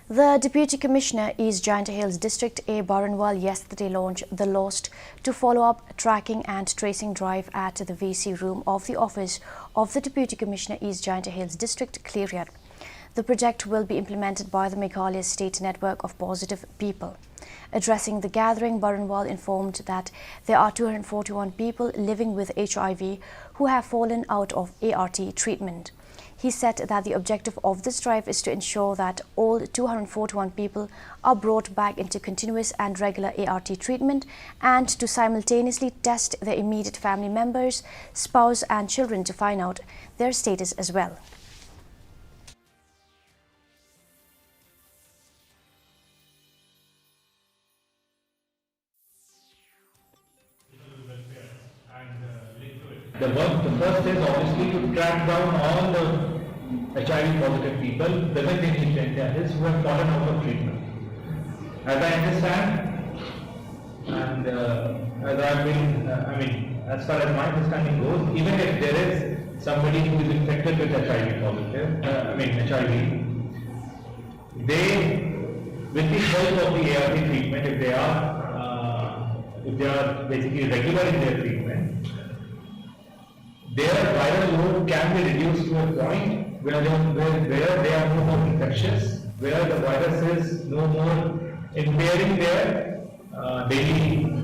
The Deputy Commissioner, Ejhd District A. Baranwal, yesterday launched the Lost to follow-up tracking and tracing drive at the VC room of the office of the Deputy Commissioner, Ejhd District, Cleariat. The project will be implemented by the Meghalaya State Network of Positive People. Addressing the gathering, Baranwal informed that there are 241 people living with HIV who have fallen out of ART treatment. He said that the objective of this drive is to ensure that all 241 people are brought back into continuous and regular ART treatment and to simultaneously test their immediate family members, spouse and children to find out their status as well. The first is obviously to track down all the HIV positive people present in East India who have fallen out of treatment. As I understand, and as I've been, as far as my understanding goes, even if there is somebody who is infected with HIV positive, HIV, they, with the help of the ART treatment, if they are basically regular in their treatment, their viral load can be reduced to a point where they are no more infectious, where the virus is no more impairing their daily